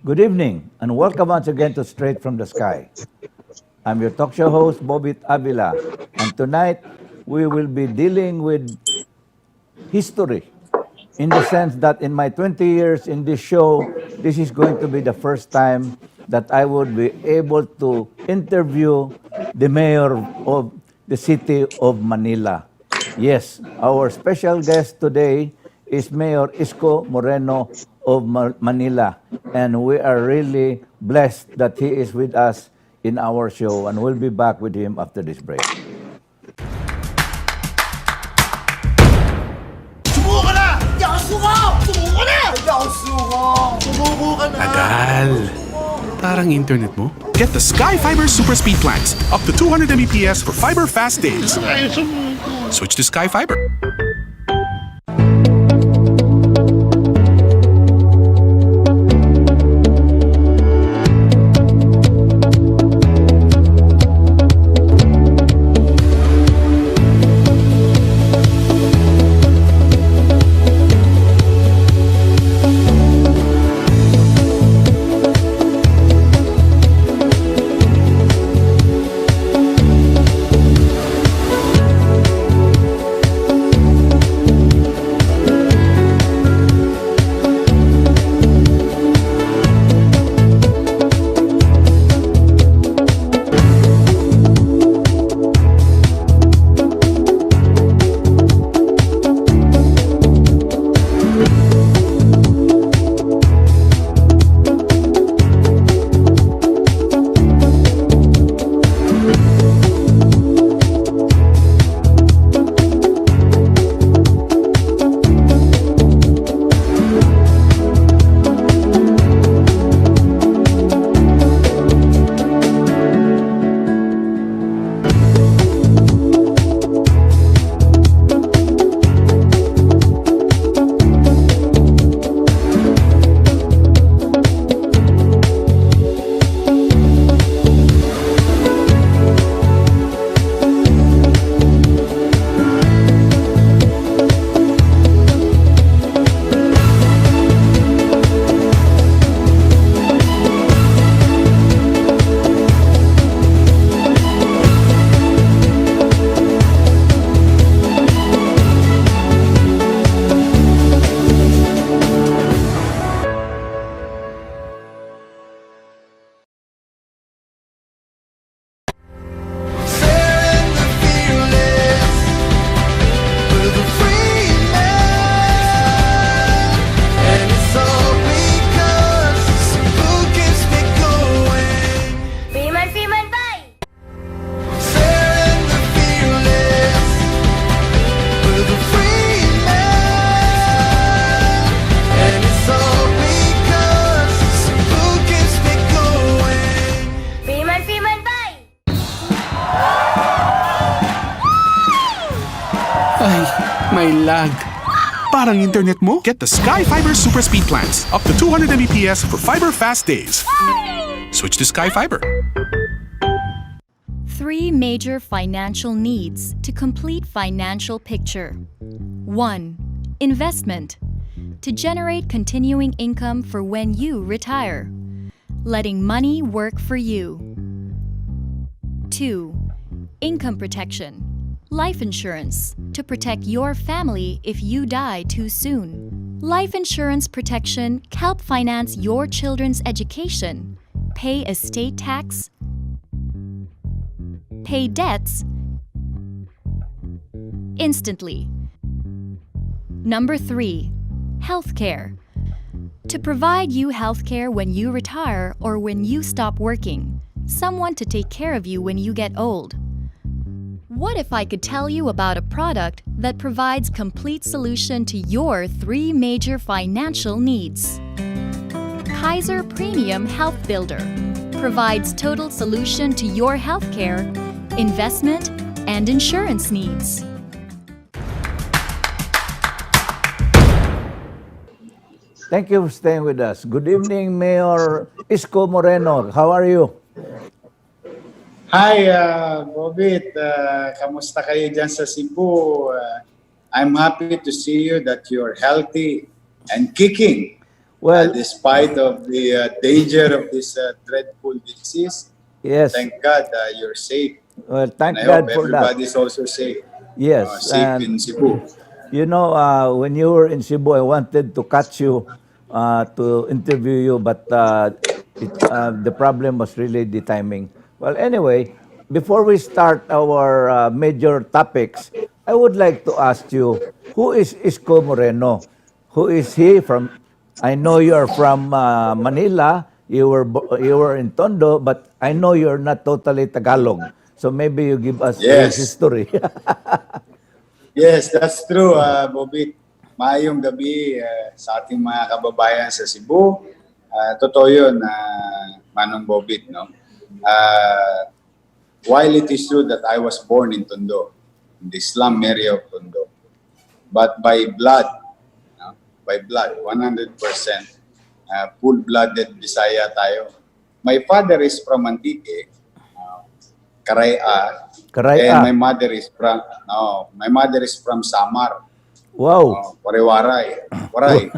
Good evening, and welcome once again to Straight from the Sky. I'm your talk show host, Bobit Avila, and tonight we will be dealing with history in the sense that in my 20 years in this show, this is going to be the first time that I would be able to interview the mayor of the city of Manila. Yes, our special guest today is Mayor Isko Moreno of Manila, and we are really blessed that he is with us in our show, and we'll be back with him after this break. Sumuko na! Hindi ako suko! Sumuko na! Hindi ako suko! Sumuko ka na! Tagal. Parang internet mo. Get the Sky Fiber Super Speed plans. Up to 200 Mbps for fiber fast days. Ay, sumuko! Switch to Sky Fiber. Ay, may lag. Parang internet mo? Get the Sky Fiber Super Speed plans. Up to 200 Mbps for fiber fast days. Switch to Sky Fiber. 3 major financial needs to complete financial picture. 1. Investment. To generate continuing income for when you retire. Letting money work for you. 2. Income protection. Life insurance. To protect your family if you die too soon. Life insurance protection help finance your children's education, pay estate tax, pay debts instantly. Number 3. Healthcare. To provide you healthcare when you retire or when you stop working. Someone to take care of you when you get old. What if I could tell you about a product that provides complete solution to your 3 major financial needs? Kaiser Premium Health Builder provides total solution to your healthcare, investment, and insurance needs. Thank you for staying with us. Good evening, Mayor Isko Moreno. How are you? Hi, Bobit. Kamusta kayo dyan sa Cebu? I'm happy to see you that you're healthy and kicking. Well, Despite of the danger of this dreadful disease, yes. thank God you're safe. Well, And thank I hope God for that. everybody's also safe. Yes, Safe and in Cebu. you know, when you were in Cebu, I wanted to catch you to interview you, but the problem was really the timing. Well, anyway, before we start our major topics, I would like to ask you, who is Isko Moreno? Who is he from? I know you are from Manila. You were in Tondo, but I know you're not totally Tagalog. So maybe you give us his Yes. history. Yes, that's true, Bobit. Maayong gabi sa ating mga kababayan sa Cebu. Totoo yun, Manong Bobit, no? While it is true that I was born in Tondo, in the slum area of Tondo, but by blood, no? By blood, 100%, full-blooded Bisaya tayo. My father is from Antique, Karaya, and Karaya. my mother is from Samar, Wow. Waray. Waray.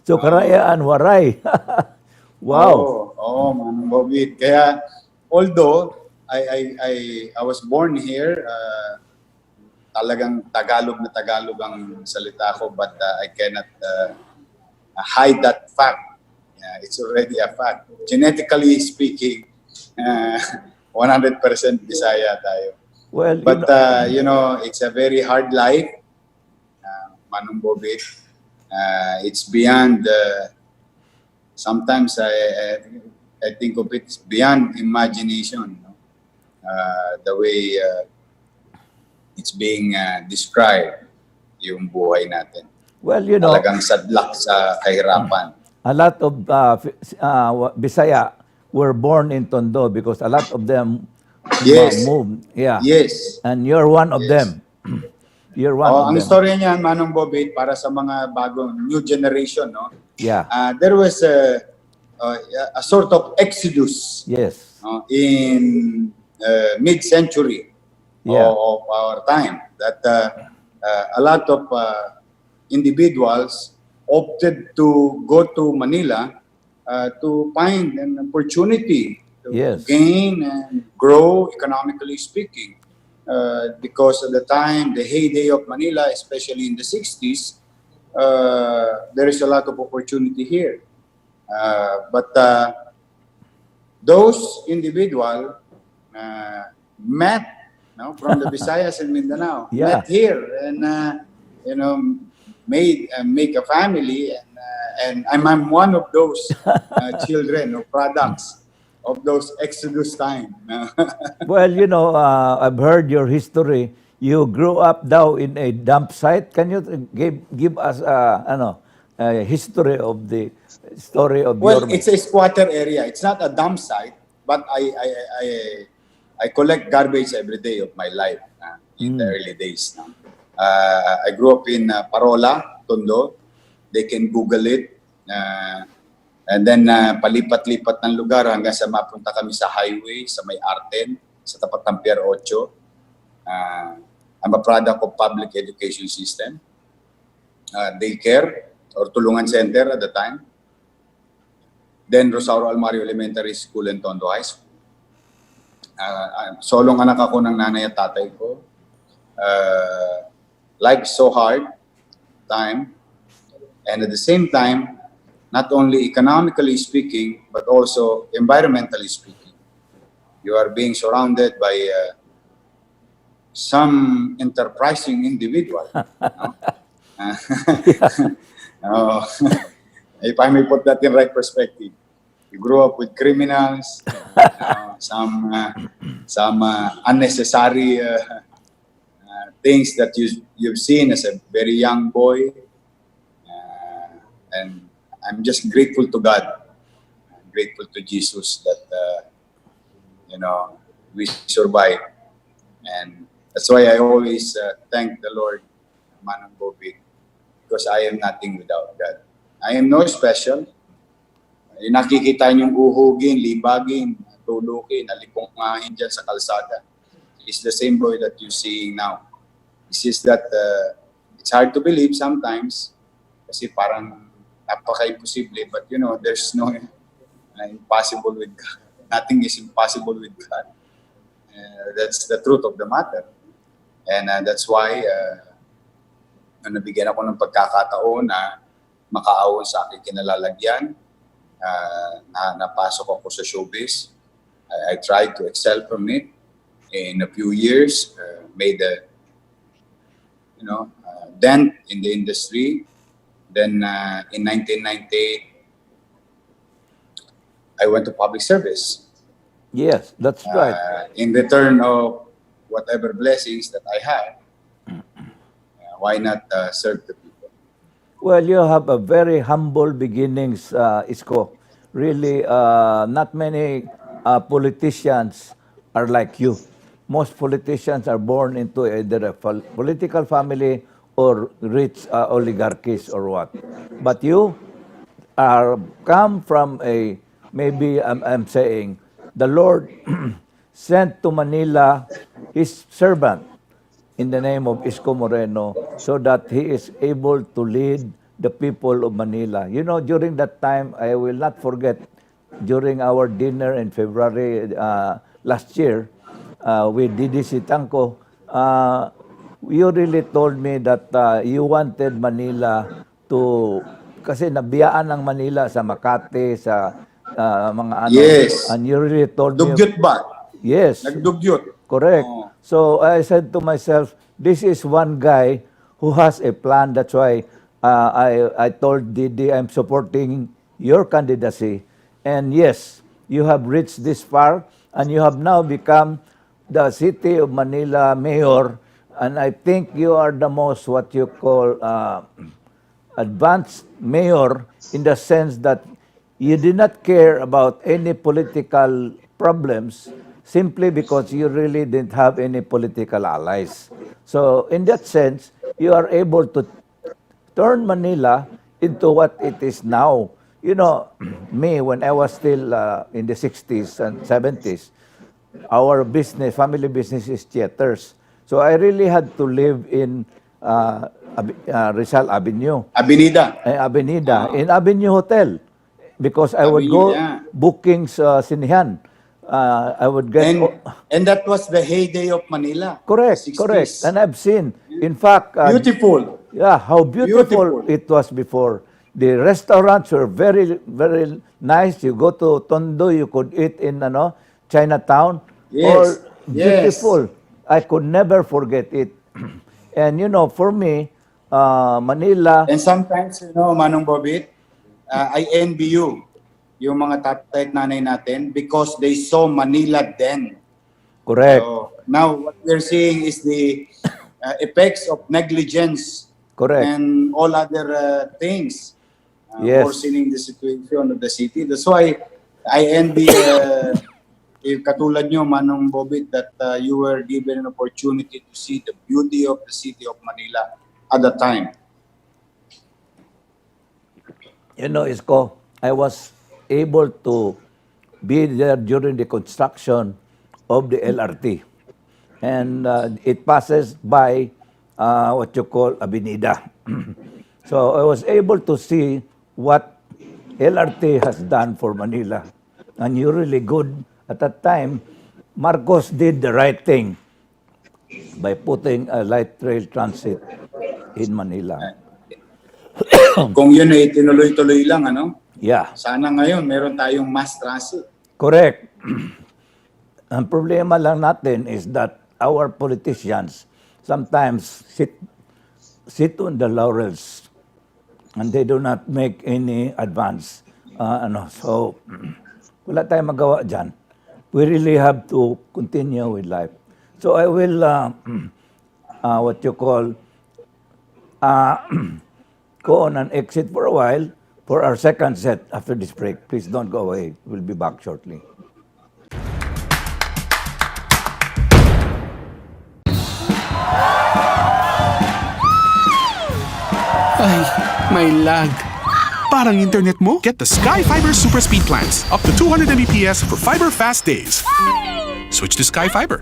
So Karayaan, Waray. Wow. Manong Bobit. Kaya although I was born here, talagang Tagalog na Tagalog ang salita ko, but I cannot hide that fact. It's already a fact. Genetically speaking, 100% Bisaya tayo. Well, But it's a very hard life, Manong Bobit. It's beyond. Sometimes I think of it beyond imagination. No? The way it's being described, yung buhay natin. well, you know, Talagang sadlak sa kahirapan. a lot of Bisaya were born in Tondo because a lot of them Yes. moved. Yeah. Yes. And you're one of Yes. them. You're one of Ang them. istorya niyan, Manong Bobit, para sa mga bagong new generation, no? Yeah. There was a sort of exodus Yes. in mid-century Yeah. of our time that a lot of individuals opted to go to Manila to find an opportunity to Yes. gain and grow economically speaking. Because at the time, the heyday of Manila, especially in the 60s, there is a lot of opportunity here. But those individuals met from the Visayas and Mindanao, Yeah. met here and make a family, and I'm one of those children or products of those Exodus time. Well, you know, I've heard your history. You grew up now in a dump site. Can you give us a history of the story of Well, your... it's a squatter area. It's not a dump site, but I collect garbage every day of my life in the early days. I grew up in Parola, Tondo. They can Google it. And then palipat-lipat ng lugar hanggang sa mapunta kami sa highway, sa may Arten, sa tapat ng Pier 8. I'm a product of public education system. Daycare or Tulungan Center at the time. Then Rosario Almario Elementary School and Tondo High School. Solong anak ako ng nanay at tatay ko. Life so hard, time, and at the same time, not only economically speaking, but also environmentally speaking. You are being surrounded by some enterprising individual. If I may put that in right perspective. You grew up with criminals, some unnecessary things that you've seen as a very young boy. And I'm just grateful to God. I'm grateful to Jesus that, we survived. And that's why I always thank the Lord, Manang Bobit, because I am nothing without God. I am no special. Nakikita niyong uhugin, libagin, tulukin, alipungahin dyan sa kalsada. It's the same boy that you're seeing now. It's just that it's hard to believe sometimes kasi parang napaka-imposible, but there's no impossible with God. Nothing is impossible with God. That's the truth of the matter. And that's why nung nabigyan ako ng pagkakataon na makaawon sa aking kinalalagyan, na napasok ako sa showbiz. I tried to excel from it. In a few years, made a dent in the industry. Then in 1998, I went to public service. Yes, that's right. In return of whatever blessings that I had, why not serve the people? Well, you have a very humble beginnings, Isko. Really, not many politicians are like you. Most politicians are born into either a political family or rich oligarchies or what. But you are come from a, maybe I'm saying, the Lord sent to Manila His servant in the name of Isko Moreno so that he is able to lead the people of Manila. You know, during that time, I will not forget, during our dinner in February last year with DDC Tanco, you really told me that you wanted Manila to, kasi nabiyaan ng Manila sa Makati, sa mga ano. Yes. And you really told me. Dugyot ba? Yes. Nagdugyot. Correct. Oo. So I said to myself, this is one guy who has a plan. That's why I told Didi, I'm supporting your candidacy. And yes, you have reached this far, and you have now become the city of Manila mayor. And I think you are the most, what you call, advanced mayor, in the sense that you did not care about any political problems simply because you really didn't have any political allies. So in that sense, you are able to turn Manila into what it is now. You know, me, when I was still in the 60s and 70s, our business, family business is theaters. So I really had to live in Rizal Avenue. Avenida. Avenida, in Avenue Hotel. Because I would Avenue, go yeah. bookings sinihan. I would get... And that was the heyday of Manila. correct, the 60s. correct. And I've seen, in fact... Beautiful. yeah, how beautiful, Beautiful. it was before. The restaurants were very, very nice. You go to Tondo, you could eat in Chinatown. Yes, Or yes. beautiful. I could never forget it. And for me, Manila... And sometimes, Manong Bobit, I envy you, yung mga tatay at nanay natin, because they saw Manila then. correct. So now what we're seeing is the effects of negligence Correct. and all other things Yes. worsening the situation of the city. That's why I envy katulad nyo, Manong Bobit, that you were given an opportunity to see the beauty of the city of Manila at the time. Isko, I was able to be there during the construction of the LRT. And it passes by what you call Avenida. So I was able to see what LRT has done for Manila. And you're really good. At that time, Marcos did the right thing by putting a light rail transit in Manila. Kung yun ay tinuloy-tuloy lang, Yeah. sana ngayon meron tayong mass transit. Correct. Ang problema lang natin is that our politicians sometimes sit on the laurels and they do not make any advance. So, wala tayong magawa dyan. We really have to continue with life. So I will, what you call, go on and exit for a while for our second set after this break. Please don't go away. We'll be back shortly. Ay, may lag. Parang internet mo? Get the Sky Fiber Super Speed Plans. Up to 200 Mbps for fiber fast days. Switch to Sky Fiber.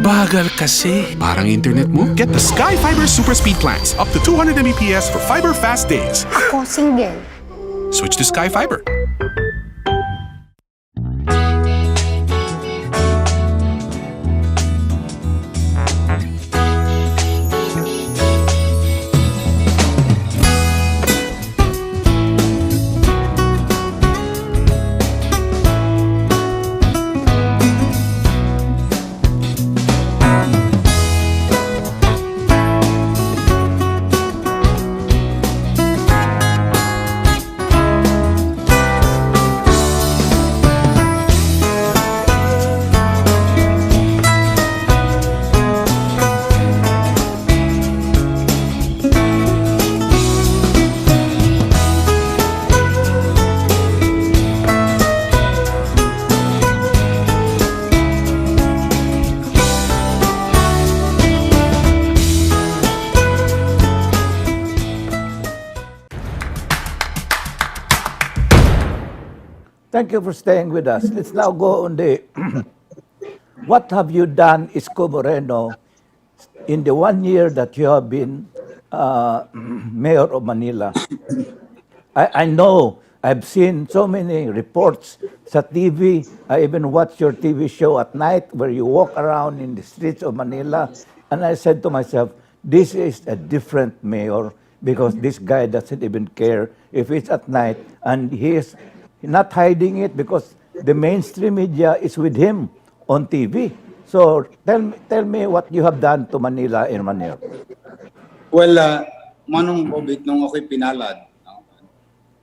Bagal kasi. Parang internet mo? Get the Sky Fiber Super Speed Plans. Up to 200 Mbps for fiber fast days. Ako single. Switch to Sky Fiber. Thank you for staying with us. Let's now go on the what have you done, Isko Moreno, in the 1 year that you have been mayor of Manila? I know, I've seen so many reports sa TV. I even watched your TV show at night where you walk around in the streets of Manila. And I said to myself, this is a different mayor because this guy doesn't even care if it's at night. And he is not hiding it because the mainstream media is with him on TV. So tell me what you have done to Manila in 1 year. Well, Manong Bobit, nung ako'y pinalad, no,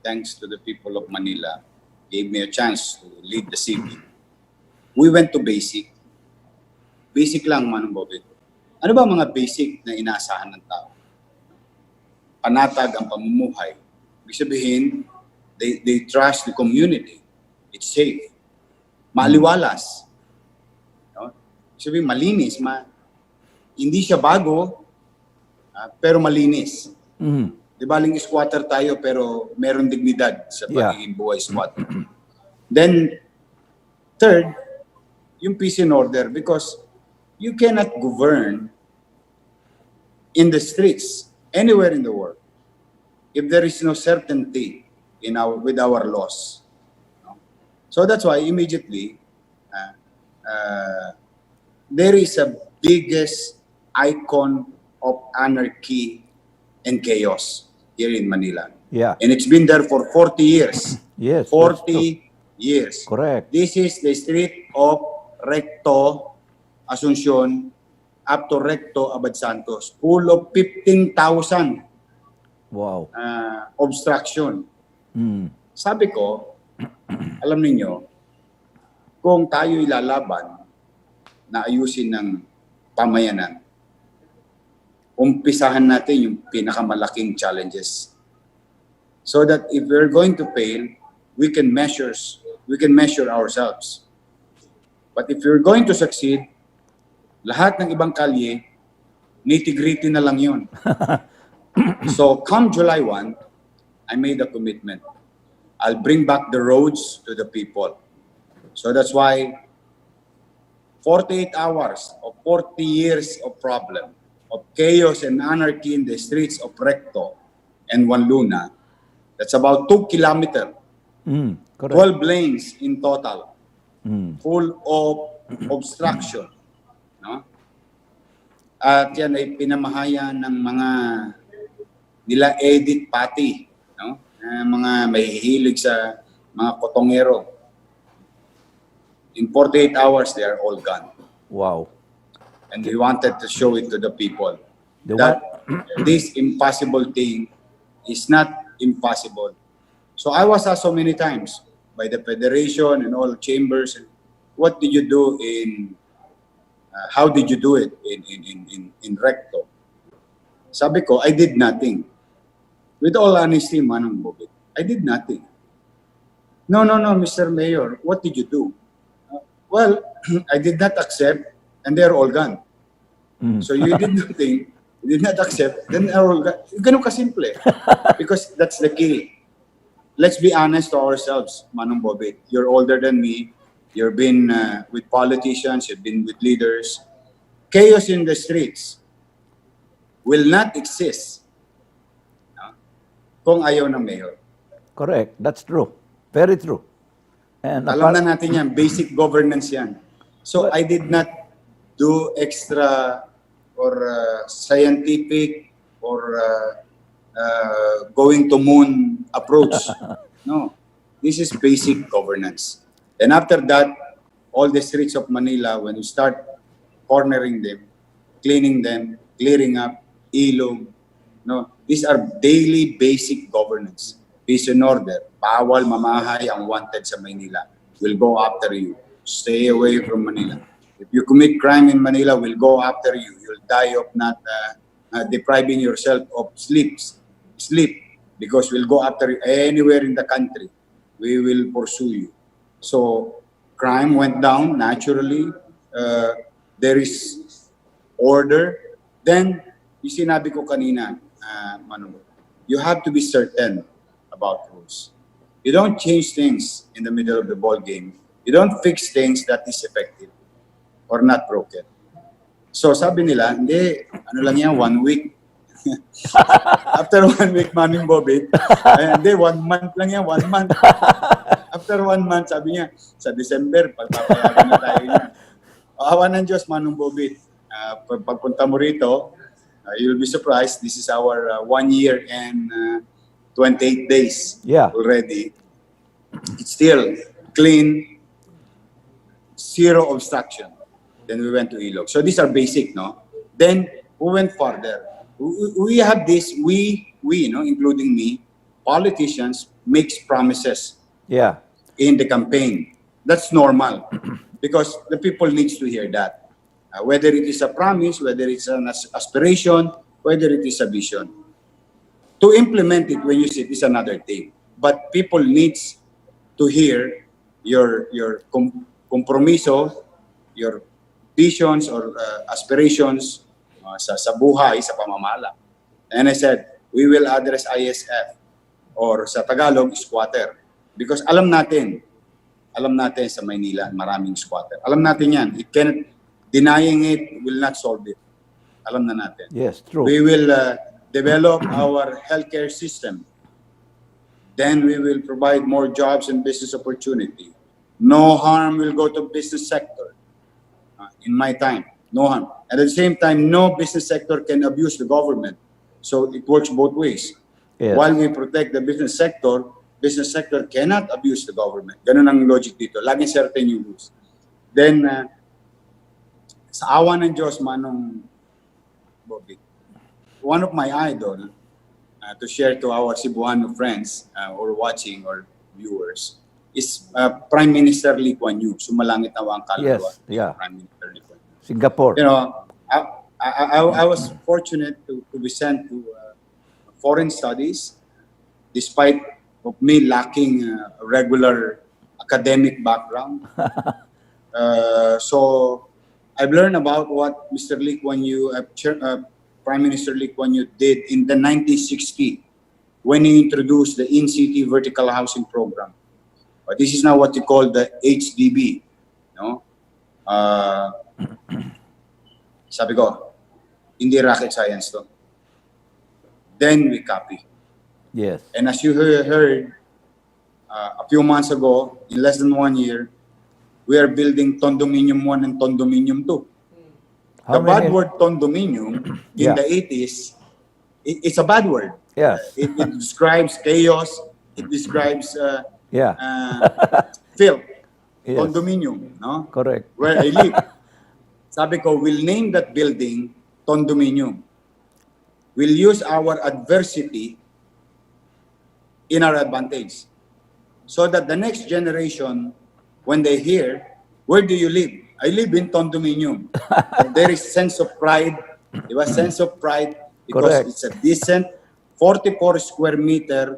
thanks to the people of Manila, gave me a chance to lead the city. We went to basic. Basic lang, Manong Bobit. Ano ba mga basic na inaasahan ng tao? Panatag ang pamumuhay. Ibig sabihin, they trust the community. It's safe. Maliwalas. No? Sabi malinis, hindi siya bago, pero malinis. Di ba, squatter tayo pero meron dignidad sa pagiging buhay squatter. Then, third, yung peace and order because you cannot govern in the streets anywhere in the world if there is no certainty with our laws. So that's why immediately there is a biggest icon of anarchy and chaos here in Manila. Yeah. And it's been there for 40 years. Yes. 40 years. Correct. This is the street of Recto, Asuncion, up to Recto, Abad Santos. Full of 15,000 Wow. obstruction. Sabi ko, alam niyo, kung tayo ilalaban na ayusin ng pamayanan, umpisahan natin yung pinakamalaking challenges. So that if we're going to fail, we can measure ourselves. But if we're going to succeed, lahat ng ibang kalye, nitty-gritty na lang yun. So come July 1, I made a commitment. I'll bring back the roads to the people. So that's why 48 hours of 40 years of problem, of chaos and anarchy in the streets of Recto and Wanluna, that's about 2 kilometers, 12 lanes in total, full of obstruction. No? At yan ay pinamahayan ng mga nila Edith Pati, no? Mga mahihilig sa mga kotongero. In 48 hours, they are all gone. Wow. And we wanted to show it to the people that this impossible thing is not impossible. So I was asked so many times by the federation and all chambers, what did you do how did you do it in Recto? Sabi ko, I did nothing. With all honesty, Manong Bobit, I did nothing. No, Mr. Mayor, what did you do? Well, I did not accept, and they're all gone. So you did nothing, you did not accept, then they're all gone. Ganun kasimple. Because that's the key. Let's be honest to ourselves, Manong Bobit. You're older than me. You've been with politicians, you've been with leaders. chaos in the streets will not exist kung ayaw ng mayor. Correct. That's true. Very true. And Alam na natin yan, basic governance yan. So I did not do extra or scientific or going to moon approach. No, this is basic governance. And after that, all the streets of Manila, when you start cornering them, cleaning them, clearing up, ilog, no, these are daily basic governance. Peace and order. Bawal mamahay ang wanted sa Manila. We'll go after you. Stay away from Manila. If you commit crime in Manila, we'll go after you. You'll die of not depriving yourself of sleep, because we'll go after you anywhere in the country. We will pursue you. So crime went down naturally. There is order. Then, yung sinabi ko kanina, Manu, you have to be certain about rules. You don't change things in the middle of the ball game. You don't fix things that is effective or not broken. So sabi nila, hindi, ano lang yan, 1 week. After 1 week, Manong Bobit, hindi, 1 month lang yan, 1 month. After 1 month, sabi niya, sa December, pagpapayagan na tayo niya. Awa ng Diyos, Manong Bobit, pagpunta mo rito, you'll be surprised, this is our 1 year and 28 days already. It's still clean, zero obstruction. Then we went to Ilog. So these are basic, no? Then we went further. We have this, no, including me, politicians makes promises in the campaign. That's normal because the people needs to hear that. Whether it is a promise, whether it's an aspiration, whether it is a vision. To implement it when you sit is another thing. But people needs to hear your compromiso, your visions or aspirations sa buhay, sa pamamala. And I said, we will address ISF or sa Tagalog, squatter. Because alam natin sa Maynila, maraming squatter. Alam natin yan. It cannot, denying it will not solve it. Alam na natin. Yes, true. We will develop our healthcare system. Then we will provide more jobs and business opportunity. No harm will go to business sector. In my time, no harm. At the same time, no business sector can abuse the government. So it works both ways. Yes. While we protect the business sector cannot abuse the government. Ganun ang logic dito. Laging certain yung rules. Then, sa awa ng Diyos, Manong Bobit, one of my idol, to share to our Cebuano friends or watching or viewers, is Prime Minister Lee Kuan Yew. Sumalangit na ang kaluluwa. Yes, Prime Minister Lee Kuan Yew. Singapore. You know, I was fortunate to be sent to foreign studies, despite of me lacking a regular academic background. So I've learned about what Mr. Lee Kuan Yew, Prime Minister Lee Kuan Yew did in the 1960 when he introduced the in-city vertical housing program. But this is now what you call the HDB. No? Sabi ko, hindi rocket science to. Then we copy. Yes. And as you heard a few months ago, in less than 1 year, we are building Condominium 1 and Condominium 2. The bad word condominium in the 80s, it's a bad word. Yes. It describes chaos. It describes filth. Yes. Condominium, no? Correct. Where I live. Sabi ko, we'll name that building condominium. We'll use our adversity in our advantage. So that the next generation, when they hear, where do you live? I live in condominium. And there is sense of pride. There was sense of pride because Correct. It's a decent 44 square meter,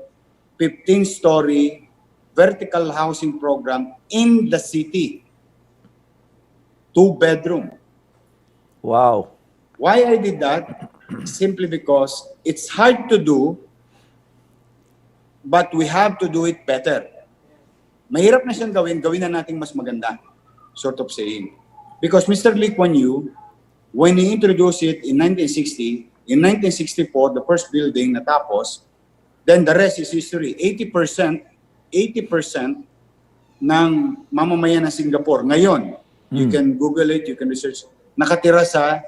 15-story vertical housing program in the city. 2-bedroom. Wow. Why I did that? Simply because it's hard to do, but we have to do it better. Mahirap na siyang gawin na natin mas maganda, sort of saying. Because Mr. Lee Kuan Yew when he introduced it in 1960, in 1964, the first building natapos, then the rest is history. 80% ng mamamayan ng Singapore. Ngayon, you can Google it, you can research, nakatira sa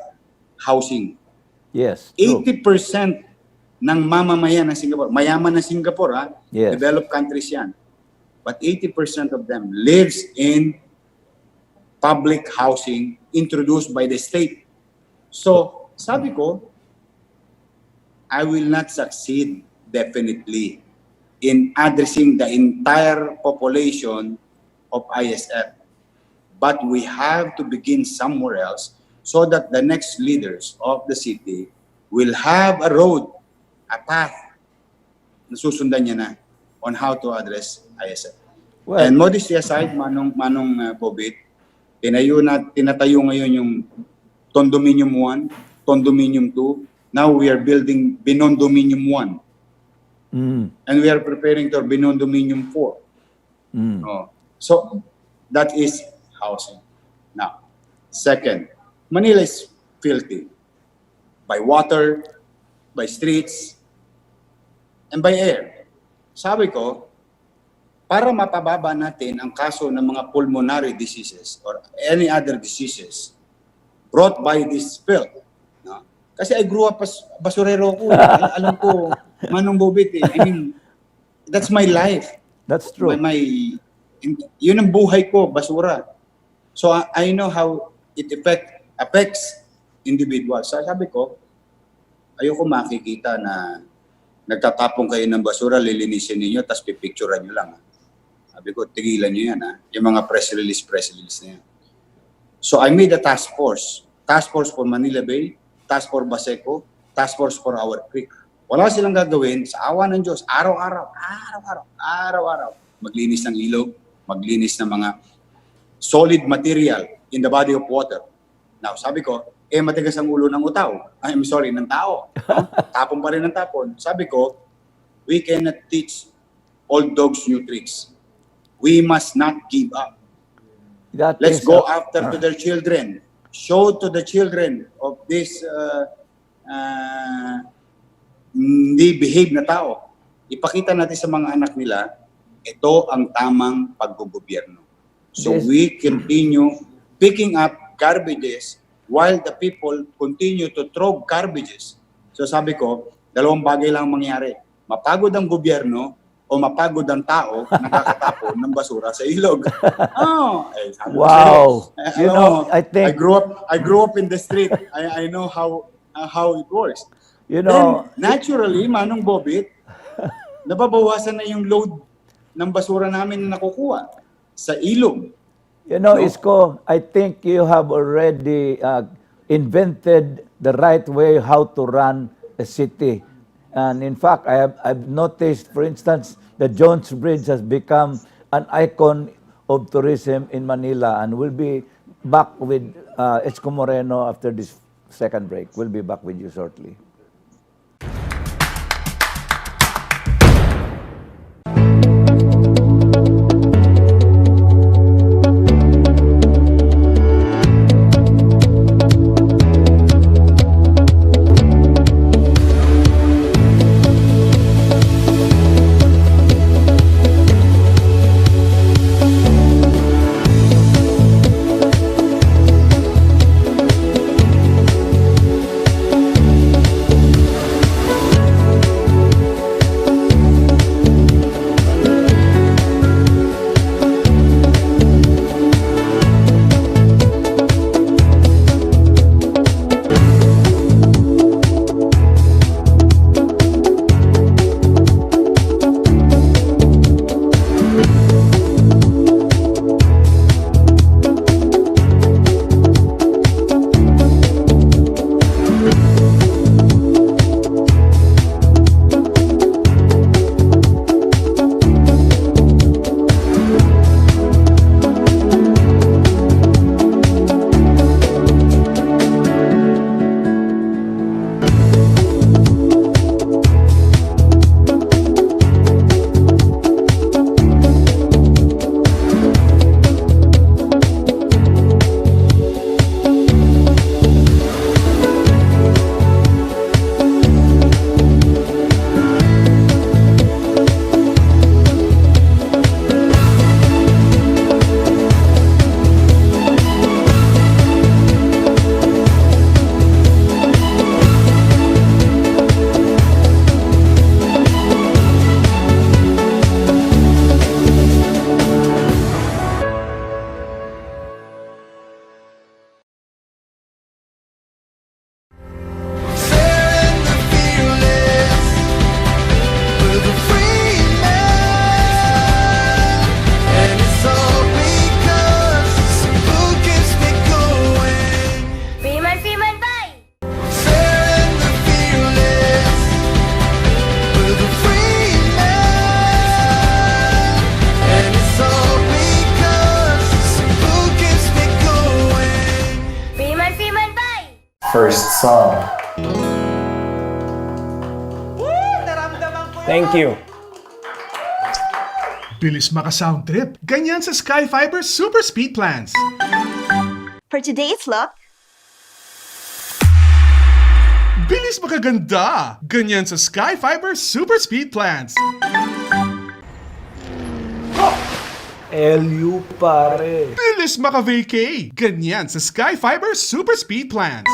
housing. Yes. True. 80% ng mamamayan ng Singapore, mayaman ng Singapore, ha? Yes. Developed countries yan. But 80% of them lives in public housing introduced by the state. So, sabi ko, I will not succeed definitely in addressing the entire population of ISF. But we have to begin somewhere else so that the next leaders of the city will have a road, a path na susundan niya na on how to address ISF. Well, And modesty aside, Manong Bobit, tinatayo ngayon yung Condominium 1, Condominium 2. Now we are building Binondominium 1. And we are preparing for Binondominium 4. Oh. So, that is housing. Now, second, Manila is filthy by water, by streets, and by air. Sabi ko, para mapababa natin ang kaso ng mga pulmonary diseases or any other diseases brought by this filth. No? Kasi I grew up as basurero ko. Alam ko, Manong Bobit, I mean, that's my life. that's true. Yun ang buhay ko, basura. So I know how it affects individuals. So sabi ko, ayoko makikita na nagtatapon kayo ng basura, lilinisin ninyo, tapos pipicturean nyo lang. Sabi ko, tigilan nyo yan. Yung mga press release na yan. So I made a task force for Manila Bay, task force Baseco, task force for our creek. Wala silang gagawin, sa awa ng Diyos, araw-araw, maglinis ng ilog, maglinis ng mga solid material in the body of water. Now, sabi ko, matigas ang ulo ng ng tao. Tapon pa rin ng tapon. Sabi ko, we cannot teach old dogs new tricks. We must not give up. Let's go after to their children. Show to the children of this hindi behave na tao. Ipakita natin sa mga anak nila, ito ang tamang paggogobyerno. So we continue picking up garbages while the people continue to throw garbages. So sabi ko, dalawang bagay lang mangyari. Mapagod ang gobyerno o mapagod ang tao na nakakatapon ng basura sa ilog. Wow. I think I grew up in the street. I know how it works. Then, naturally, Manong Bobit, nababawasan na yung load ng basura namin na nakukuha sa ilog. Isko, I think you have already invented the right way how to run a city. And in fact, I've noticed, for instance, the Jones Bridge has become an icon of tourism in Manila, and we'll be back with Isko Moreno after this second break. We'll be back with you shortly. first song. Thank you. Bilis maka-sound trip. Ganyan sa Sky Fiber Super Speed Plans. For today's look, Bilis makaganda. Ganyan sa Sky Fiber Super Speed Plans. LU pare. Bilis maka-vacay. Ganyan sa Sky Fiber Super Speed Plans.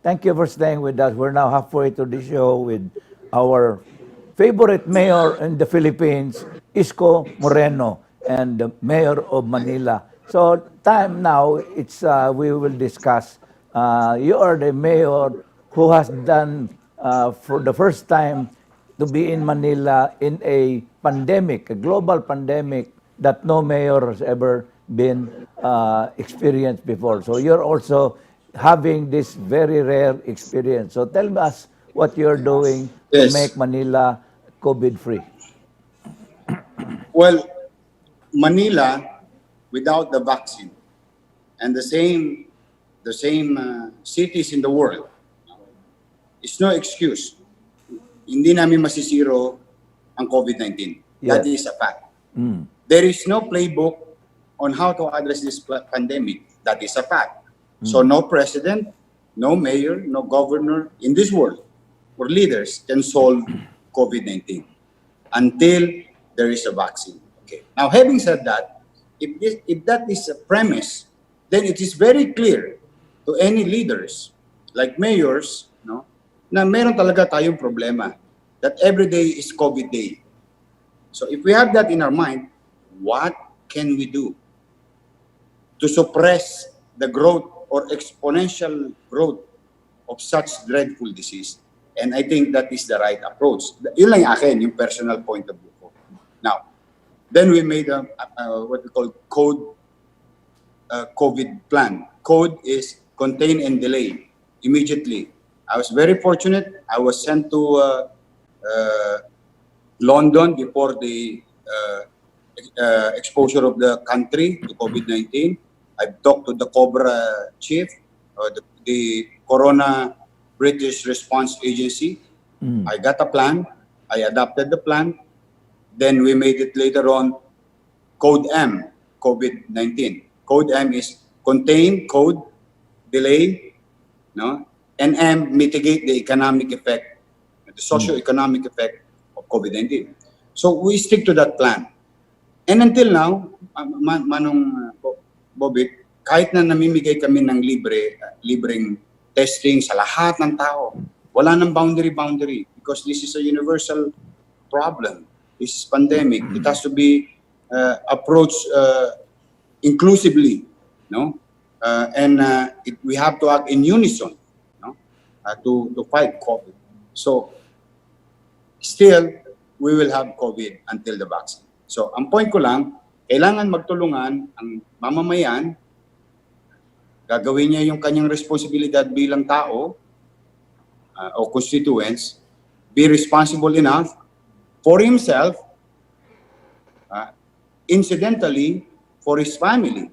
Thank you for staying with us. We're now halfway to the show with our favorite mayor in the Philippines, Isko Moreno, and the mayor of Manila. So time now, it's we will discuss. You are the mayor who has done for the first time to be in Manila in a pandemic, a global pandemic that no mayor has ever been experienced before. So you're also having this very rare experience. So tell us what you're doing to Yes. make Manila COVID-free. Well, Manila, without the vaccine, and the same cities in the world, it's no excuse. Hindi namin masisiro ang COVID-19. That Yes. is a fact. There is no playbook on how to address this pandemic. That is a fact. So no president, no mayor, no governor in this world or leaders can solve COVID-19 until there is a vaccine. Okay. Now, having said that, if that is a premise, then it is very clear to any leaders like mayors, no, na meron talaga tayong problema, that every day is COVID day. So if we have that in our mind, what can we do to suppress the growth or exponential growth of such dreadful disease? And I think that is the right approach. Yun lang yung akin, yung personal point of view ko. Now, then we made what we call COVID plan. Code is contain and delay immediately. I was very fortunate. I was sent to London before the exposure of the country to COVID-19. I've talked to the COBRA chief, the Corona British Response Agency. I got a plan. I adopted the plan. Then we made it later on Code M, COVID-19. Code M is contain, code, delay, no? And M, mitigate the economic effect, the socio-economic effect of COVID-19. So we stick to that plan. And until now, Manong Bobit, kahit na namimigay kami ng libreng testing sa lahat ng tao, wala nang boundary because this is a universal problem. This is pandemic. It has to be approached inclusively, no? And we have to act in unison, no? To fight COVID. So still, we will have COVID until the vaccine. So ang point ko lang, kailangan magtulungan ang mamamayan, gagawin niya yung kanyang responsibilidad bilang tao o constituents, be responsible enough for himself, incidentally, for his family,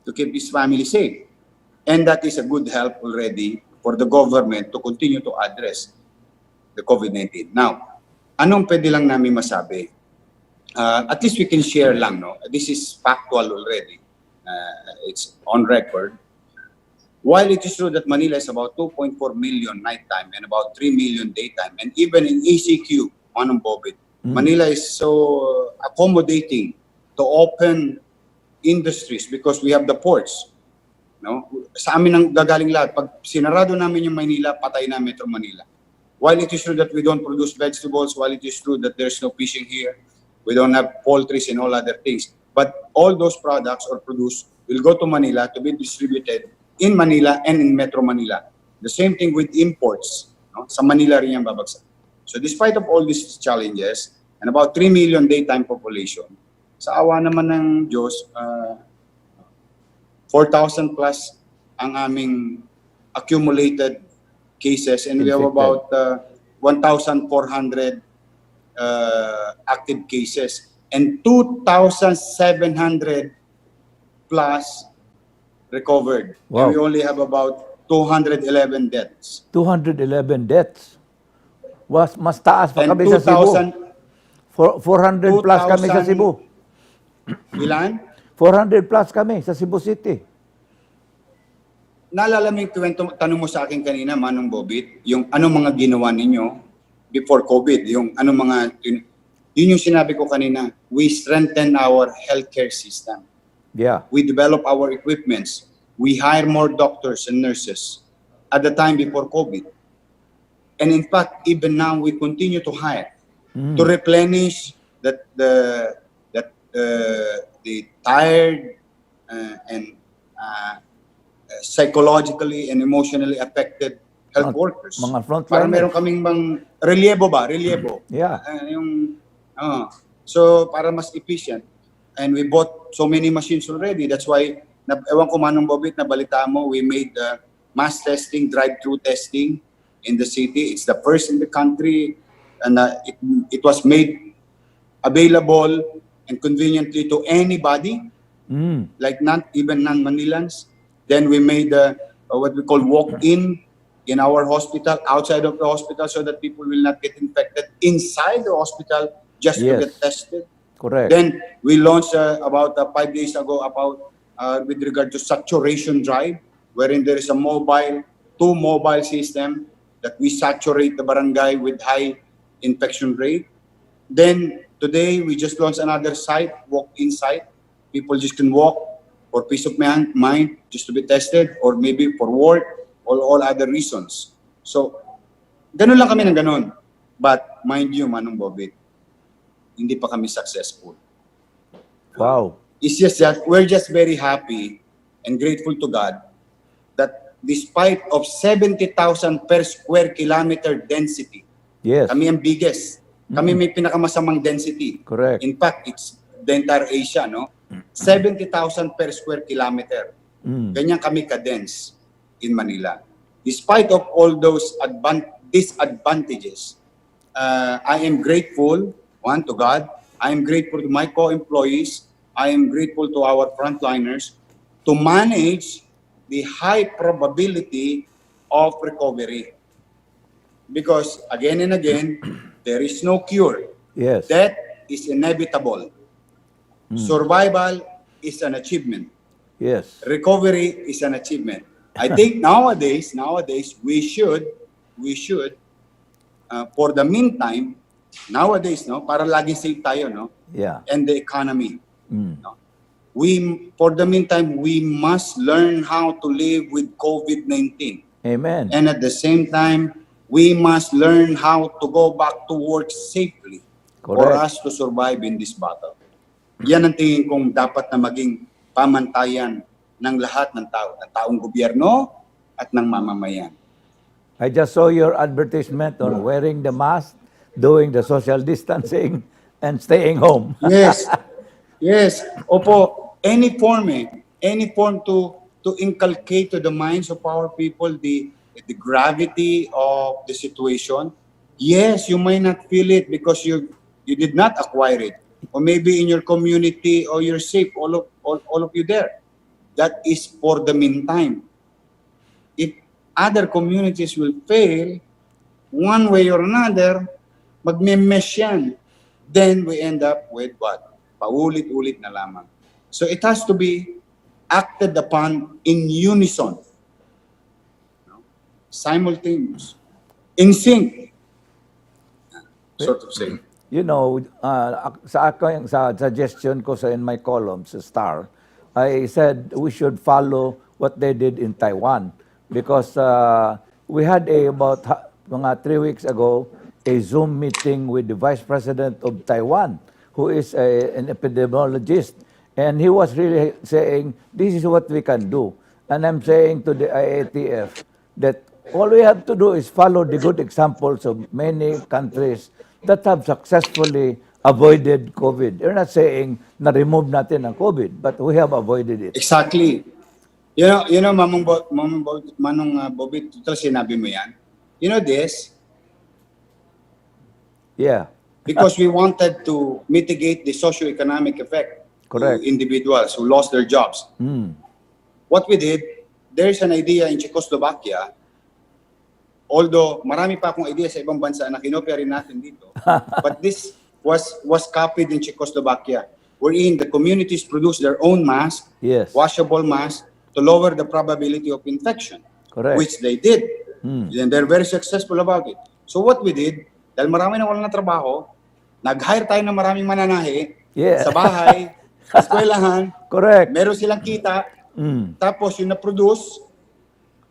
to keep his family safe. And that is a good help already for the government to continue to address the COVID-19. Now, anong pwede lang namin masabi? At least we can share lang, no? This is factual already. It's on record. while it is true that Manila is about 2.4 million nighttime and about 3 million daytime, and even in ECQ, Manong Bobit, Manila is so accommodating to open industries because we have the ports. No? Sa amin ang gagaling lahat. Pag sinarado namin yung Manila, patay na Metro Manila. While it is true that we don't produce vegetables, while it is true that there's no fishing here, we don't have poultry and all other things. But all those products or produce will go to Manila to be distributed in Manila and in Metro Manila. The same thing with imports. No? Sa Manila rin yung babagsak. So despite of all these challenges, and about 3 million daytime population, sa awa naman ng Diyos, 4,000 plus ang aming accumulated cases, and we have about 1,400 active cases and 2,700 plus recovered. Wow. And we only have about 211 deaths. 211 deaths. Mas taas pa And kami sa Cebu. 400 plus kami sa 2,000 Cebu. Ilan? 400 plus kami sa Cebu City. Naalala mo yung tanong mo sa akin kanina, Manong Bobit, yung anong mga ginawa ninyo before COVID, yung anong mga, yun yung sinabi ko kanina, we strengthen our healthcare system. Yeah. We develop our equipments. We hire more doctors and nurses at the time before COVID. And in fact, even now, we continue to hire to replenish the tired and psychologically and emotionally affected health workers. Mga frontliners. Para meron kaming bang relievo. Yeah. So para mas efficient. And we bought so many machines already. That's why, ewan ko Manong Bobit, nabalita mo, we made mass testing, drive-through testing in the city. It's the first in the country, and it was made available and conveniently to anybody, like not even non-Manilans. Then we made what we call walk-in in our hospital, outside of the hospital, so that people will not get infected inside the hospital just to get tested. Correct. Then we launched about 5 days ago about with regard to saturation drive, wherein there is a two mobile system that we saturate the barangay with high infection rate. Then today we just launched another site, walk-in site. People just can walk for peace of mind, just to be tested, or maybe for work, or all other reasons. So, ganun lang kami ng ganun. But mind you, Manong Bobit, hindi pa kami successful. Wow. It's just that we're just very happy and grateful to God that despite of 70,000 per square kilometer density, Yes. kami ang biggest. Kami may pinakamasamang density. Correct. In fact, it's the entire Asia, no? 70,000 per square kilometer. Ganyan kami ka-dense in Manila. Despite of all those disadvantages, I am grateful, one, to God. I am grateful to my co-employees. I am grateful to our frontliners to manage the high probability of recovery. Because again and again, there is no cure. Yes. Death is inevitable. Survival is an achievement. Yes. Recovery is an achievement. I think nowadays we should for the meantime, nowadays, no, para laging safe tayo, no, Yeah. and the economy. No? For the meantime, we must learn how to live with COVID-19. Amen. And at the same time, we must learn how to go back to work safely for Correct. us to survive in this battle. Yan ang tingin kong dapat na maging pamantayan ng lahat ng taong gobyerno at ng mamamayan. I just saw your advertisement on wearing the mask, doing the social distancing, and staying home. Yes. Yes. Opo, any form to inculcate to the minds of our people the gravity of the situation. Yes, you may not feel it because you did not acquire it. Or maybe in your community or you're safe, all of you there. That is for the meantime. If other communities will fail, one way or another, magme-mesh yan. Then we end up with what? Paulit-ulit na lamang. So it has to be acted upon in unison. simultaneous, in sync, sort of saying. You know, sa suggestion ko sa in my column sa Star, I said we should follow what they did in Taiwan because we had mga 3 weeks ago a Zoom meeting with the Vice President of Taiwan, who is an epidemiologist, and he was really saying this is what we can do. And I'm saying to the IATF that all we have to do is follow the good examples of many countries that have successfully avoided COVID. You're not saying na remove natin ang COVID, but we have avoided it. Exactly. You know, Manong Bobit, total sinabi mo yan. You know this? Yeah. Because we wanted to mitigate the socio-economic effect Correct. to individuals who lost their jobs. What we did, there's an idea in Czechoslovakia, although marami pa akong idea sa ibang bansa na kinopya rin natin dito, but this was copied in Czechoslovakia, wherein the communities produce their own masks, Yes. washable masks, to lower the probability of infection, Correct. which they did. And they're very successful about it. So what we did, dahil marami na wala na trabaho, nag-hire tayo ng maraming mananahi Yeah. sa bahay, sa eskwelahan, Correct. meron silang kita, tapos yung na-produce,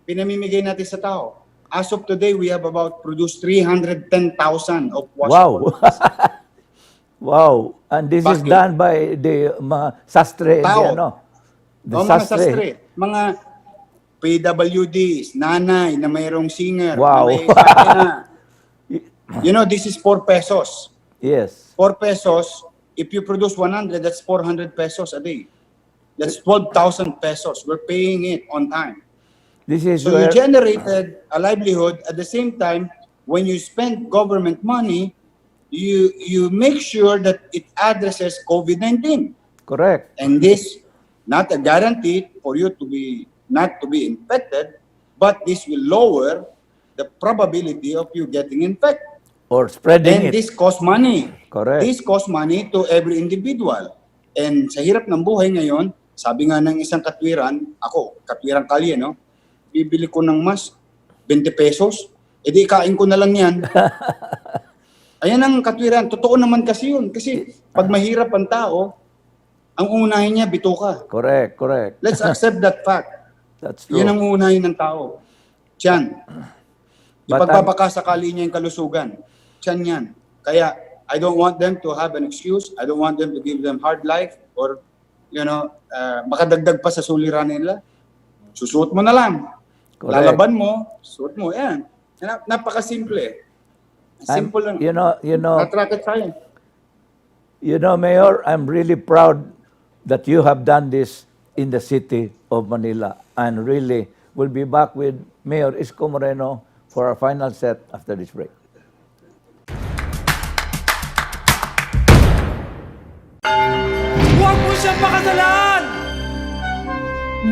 pinamimigay natin sa tao. As of today, we have about produced 310,000 of washable Wow. masks. Wow. And this is Bakit? done by the mga sastre. Tao. The Mga sastre, mga PWDs, nanay na mayroong singer, Wow. na may sakina. You know, this is 4 pesos. Yes. 4 pesos, if you produce 100, that's 400 pesos a day. That's 12,000 pesos. We're paying it on time. This is So you where, generated a livelihood. At the same time, when you spend government money, you make sure that it addresses COVID-19. correct. And this, not a guarantee for you to be not to be infected, but this will lower the probability of you getting infected. Or spreading And it. this costs money. Correct. This costs money to every individual. And sa hirap ng buhay ngayon, sabi nga ng isang katwiran, ako, katwiran kalye, no? Bibili ko ng mas, 20 pesos, edi kain ko na lang yan. Ayan ang katwiran. Totoo naman kasi yun. Kasi pag mahirap ang tao, ang unahin niya, bituka. Correct, correct. Let's accept that fact. That's true. Yan ang unahin ng tao. Tiyan. But Ipagpapakasakali niya yung kalusugan. Tiyan yan. Kaya, I don't want them to have an excuse. I don't want them to give them hard life or, makadagdag pa sa suliranin nila. Susuot mo na lang. Correct. Lalaban mo, suot mo. Yan. Napakasimple. Simple lang. You know, Not rocket science. Mayor, I'm really proud that you have done this in the city of Manila. And really, we'll be back with Mayor Isko Moreno for our final set after this break. Huwag mo siyang pakasalan!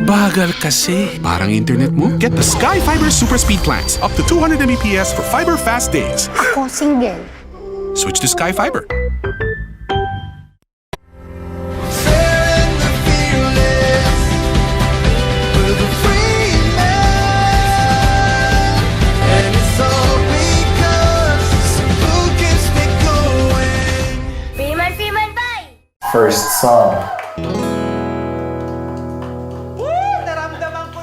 Bagal kasi. Parang internet mo? Get the Sky Fiber Super Speed Plans. Up to 200 Mbps for fiber fast days. Ako single. Switch to Sky Fiber. Piman, bye! First song.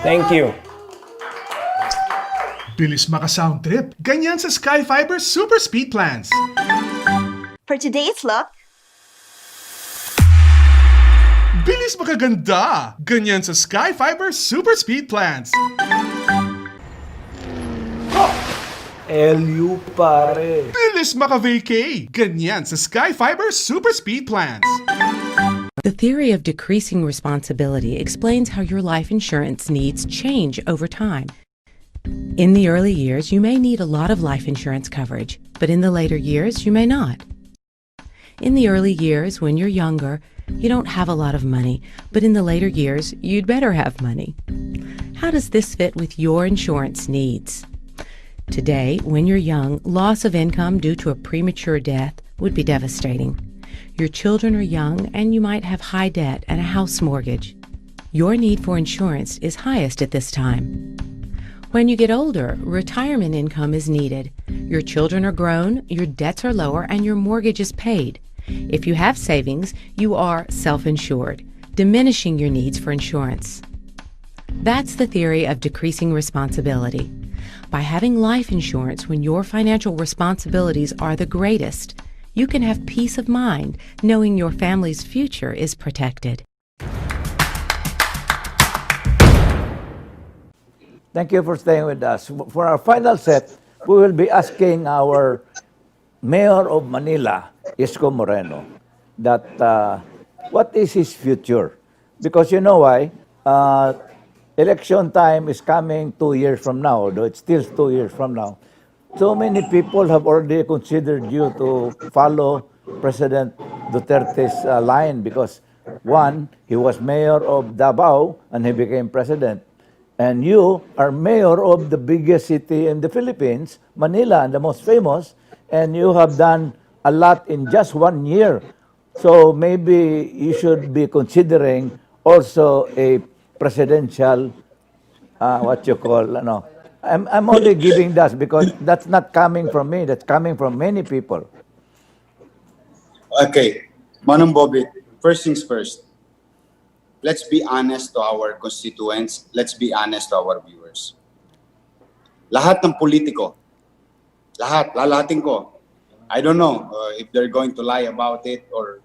Thank you. Bilis maka-sound trip. Ganyan sa Sky Fiber Super Speed Plans. For today's look, Bilis makaganda. Ganyan sa Sky Fiber Super Speed Plans. LU pare. Bilis maka-vacay. Ganyan sa Sky Fiber Super Speed Plans. The theory of decreasing responsibility explains how your life insurance needs change over time. In the early years, you may need a lot of life insurance coverage, but in the later years, you may not. In the early years, when you're younger, you don't have a lot of money, but in the later years, you'd better have money. How does this fit with your insurance needs? Today, when you're young, loss of income due to a premature death would be devastating. Your children are young and you might have high debt and a house mortgage. Your need for insurance is highest at this time. When you get older, retirement income is needed. Your children are grown, your debts are lower, and your mortgage is paid. If you have savings, you are self-insured, diminishing your needs for insurance. That's the theory of decreasing responsibility. By having life insurance when your financial responsibilities are the greatest, you can have peace of mind knowing your family's future is protected. Thank you for staying with us. For our final set, we will be asking our Mayor of Manila, Isko Moreno, that what is his future? Because you know why? Election time is coming 2 years from now, though it's still 2 years from now. So many people have already considered you to follow President Duterte's line because, one, he was mayor of Davao and he became president. And you are mayor of the biggest city in the Philippines, Manila, and the most famous, and you have done a lot in just 1 year. So maybe you should be considering also a presidential, what you call, I'm only giving that because that's not coming from me, that's coming from many people. Okay, Manong Bobit, first things first. Let's be honest to our constituents. Let's be honest to our viewers. Lahat ng politiko, lalahatin ko. I don't know if they're going to lie about it or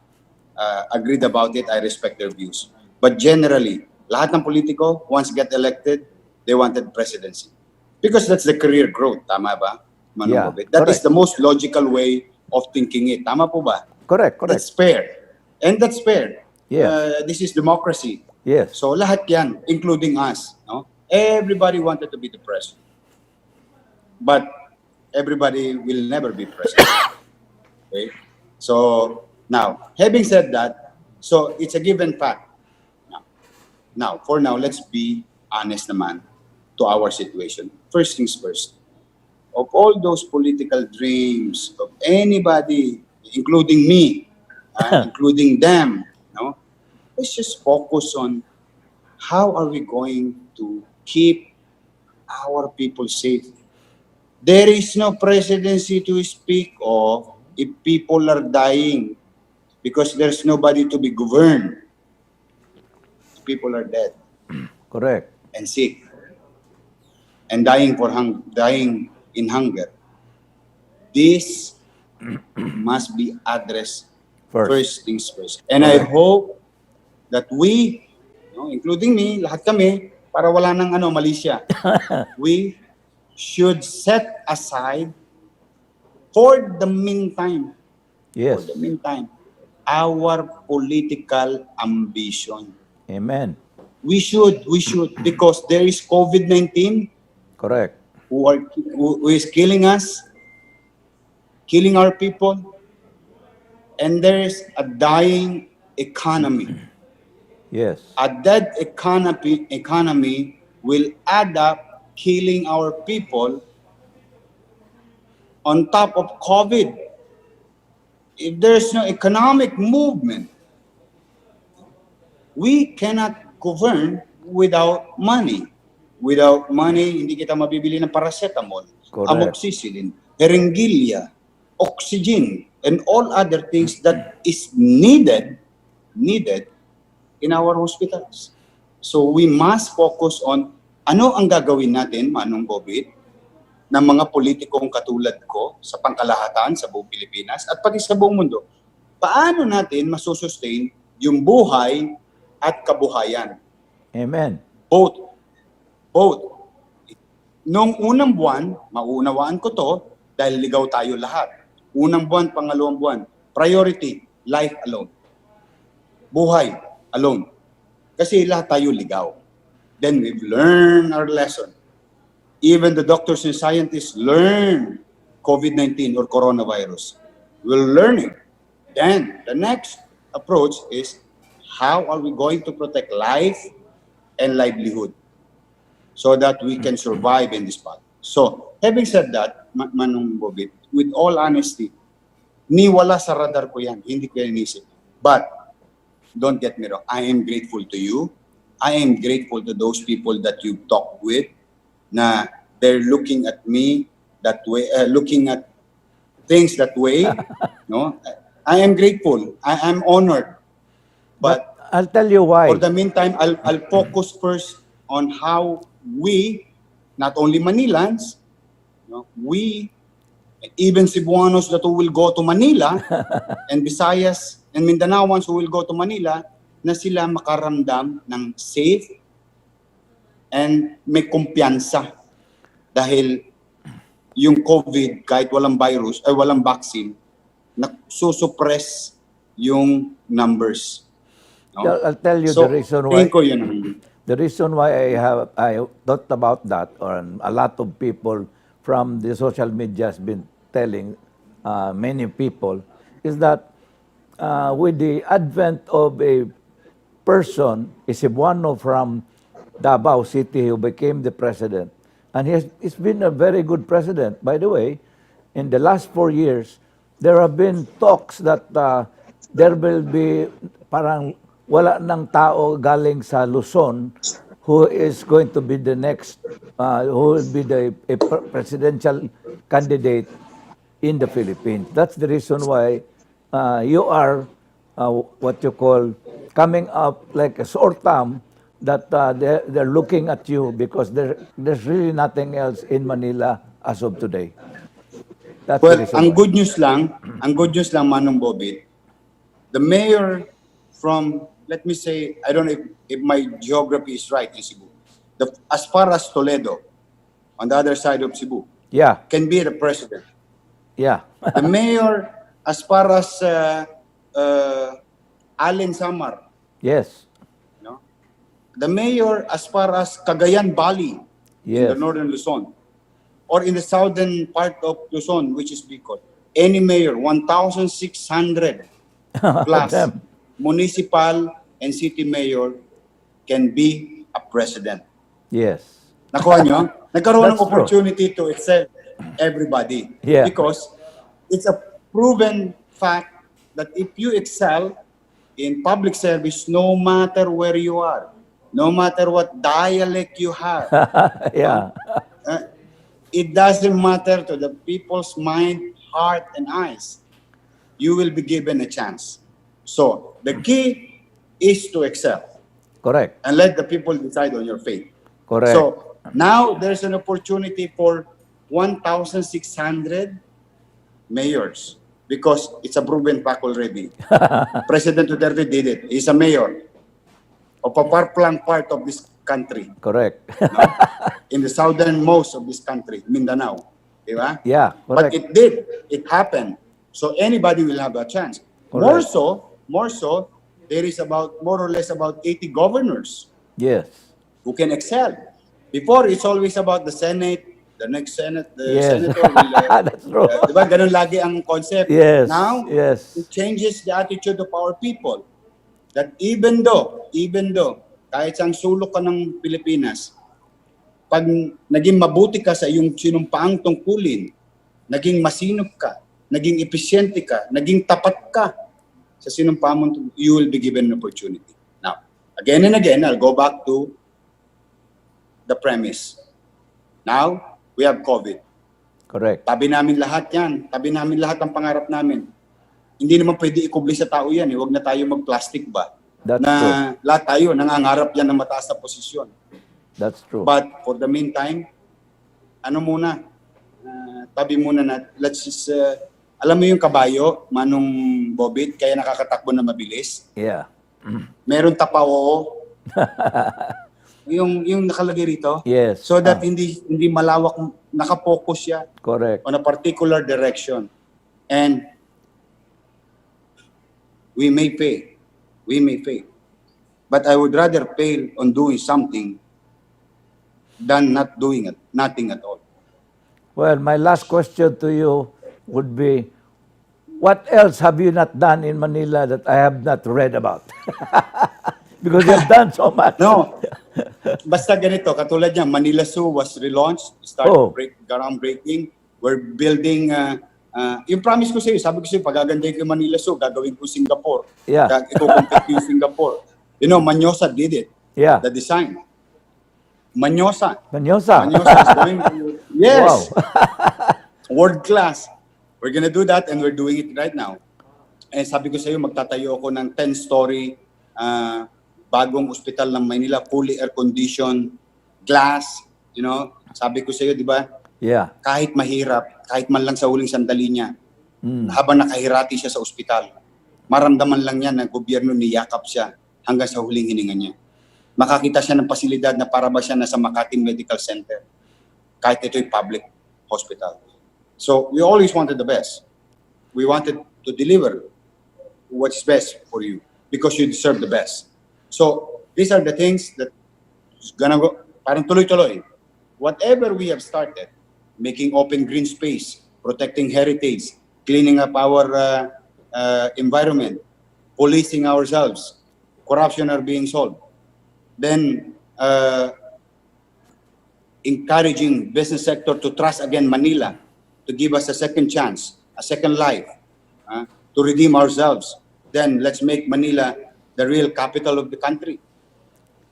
agreed about it. I respect their views. But generally, lahat ng politiko, once get elected, they wanted presidency. Because that's the career growth. Tama ba, Manong Bobit? That is the most logical way of thinking it. Tama po ba? Correct. That's fair. And that's fair. Yes. This is democracy. Yes. So lahat yan, including us. No? Everybody wanted to be the president. But everybody will never be president. Okay? So now, having said that, so it's a given fact. Now, for now, let's be honest naman to our situation. First things first. Of all those political dreams of anybody, including me, including them, let's just focus on how are we going to keep our people safe. There is no presidency to speak of if people are dying because there's nobody to be governed. People are dead. Correct. And sick and dying dying in hunger. This must be addressed first things first. And I hope that we, including me, lahat kami, para wala nang mali siya, we should set aside for the meantime, our political ambition. Amen. We should, because there is COVID-19. Correct. Who is killing us, killing our people, and there is a dying economy. Yes. A dead economy will add up killing our people on top of COVID. If there's no economic movement, we cannot govern without money. Without money, hindi kita mabibili ng paracetamol, amoxicillin, Herengilya, oxygen, and all other things that is needed in our hospitals. So we must focus on ano ang gagawin natin, Manong Bobit, ng mga politikong katulad ko sa pangkalahatan sa buong Pilipinas at pati sa buong mundo. Paano natin masusustain yung buhay at kabuhayan? Amen. Both. Noong unang buwan, mauunawaan ko to dahil ligaw tayo lahat. Unang buwan, pangalawang buwan, priority, life alone. Buhay alone. Kasi lahat tayo ligaw. Then we've learned our lesson. Even the doctors and scientists learn COVID-19 or coronavirus. We'll learn it. Then the next approach is how are we going to protect life and livelihood so that we can survive in this path. So, having said that, Manong Bobit, with all honesty, niwala sa radar ko yan, hindi ko yan inisip. But, don't get me wrong, I am grateful to you. I am grateful to those people that you've talked with. na they're looking at me that way, looking at things that way. No, I am grateful. I am honored. But I'll tell you why. for the meantime, I'll focus first on how we, not only Manilans, no, we, even Cebuanos that who will go to Manila, and Visayas and Mindanaoans who will go to Manila, na sila makaramdam ng safe and may kumpiyansa. Dahil yung COVID, kahit walang virus, ay walang vaccine, nagsusuppress yung numbers. No? I'll tell you So, the reason why. tingin ko yun. The reason why I thought about that, or a lot of people from the social media has been telling many people, is that with the advent of a person, a Cebuano from Davao City who became the president, and he's been a very good president. By the way, in the last 4 years, there have been talks that there will be parang wala ng tao galing sa Luzon who is going to be the next, who will be the presidential candidate in the Philippines. That's the reason why you are what you call coming up like a sore thumb that they're looking at you because there's really nothing else in Manila as of today. That's the Well, reason ang why. good news lang, Manong Bobit, the mayor from, let me say, I don't know if my geography is right in Cebu, as far as Toledo, on the other side of Cebu, Yeah, can be the president. yeah. The mayor, as far as Allen Samar, Yes, no? The mayor, as far as Cagayan Valley, in the yes. northern Luzon, or in the southern part of Luzon, which is Bicol, any mayor, 1,600 plus Them. municipal and city mayor can be a president. Yes. Nakuha nyo? Nagkaroon ng That's true. opportunity to excel everybody. Yeah. Because it's a proven fact that if you excel in public service, no matter where you are, no matter what dialect you have, Yeah. it doesn't matter to the people's mind, heart, and eyes. You will be given a chance. So, the key is to excel Correct. and let the people decide on your fate. Correct. So, now there's an opportunity for 1,600 mayors because it's a proven fact already. President Duterte did it. He's a mayor of a far-flung part of this country, Correct. no? In the southernmost of this country, Mindanao. Diba? Yeah, But correct. it did. It happened. So anybody will have a chance. More so, there is about more or less about 80 governors Yes. who can excel. Before, it's always about the Senate, the next Senate, the Yes. senator will, That's true. diba, ganun lagi ang concept. Yes. Now, Yes. it changes the attitude of our people. That even though, kahit saan sulok ka ng Pilipinas, pag naging mabuti ka sa iyong sinumpaang tungkulin, naging masinop ka, naging episyente ka, naging tapat ka sa sinumpaang mong tungkulin, you will be given an opportunity. Now, again and again, I'll go back to the premise. Now, we have COVID. Correct. Tabi namin lahat yan. Tabi namin lahat ang pangarap namin. Hindi naman pwede ikubli sa tao yan. Huwag na tayo mag-plastic ba? That's Na true. lahat tayo nangangarap yan ng mataas na posisyon. That's true. But for the meantime, ano muna, tabi muna na, let's just, alam mo yung kabayo, Manong Bobit, kaya nakakatakbo na mabilis. Yeah. Meron tapao, yung nakalagay rito. Yes. So that hindi malawak, nakapokus siya Correct. on a particular direction. And we may fail. But I would rather fail on doing something than not doing nothing at all. Well, my last question to you would be, what else have you not done in Manila that I have not read about? Because you've done so much. No, basta ganito, katulad niya, Manila Zoo was relaunched, started groundbreaking. We're building, yung promise ko sa iyo, sabi ko sa iyo, pagagandahin ko yung Manila Zoo, gagawin ko Singapore. Yeah. Iko-compete ko yung Singapore. You know, Manyosa did it, Yeah. the design. Manyosa. Manyosa. Manyosa is going to, yes, Wow. world class. We're gonna do that and we're doing it right now. Eh sabi ko sa iyo, magtatayo ako ng 10-story bagong ospital ng Manila, fully air-conditioned, glass, you know. Sabi ko sa iyo, di ba, Yeah. kahit mahirap, kahit man lang sa huling sandali niya, habang nakahirati siya sa ospital, maramdaman lang niya na gobyerno niyakap siya hanggang sa huling hininga niya. Makakita siya ng pasilidad na para ba siya nasa Makati Medical Center, kahit ito'y public hospital. So, we always wanted the best. We wanted to deliver what's best for you because you deserve the best. So, these are the things that is gonna go, parang tuloy-tuloy. Whatever we have started, making open green space, protecting heritage, cleaning up our environment, policing ourselves, corruption are being solved. Then, encouraging business sector to trust again Manila, to give us a second chance, a second life, to redeem ourselves. Then let's make Manila the real capital of the country.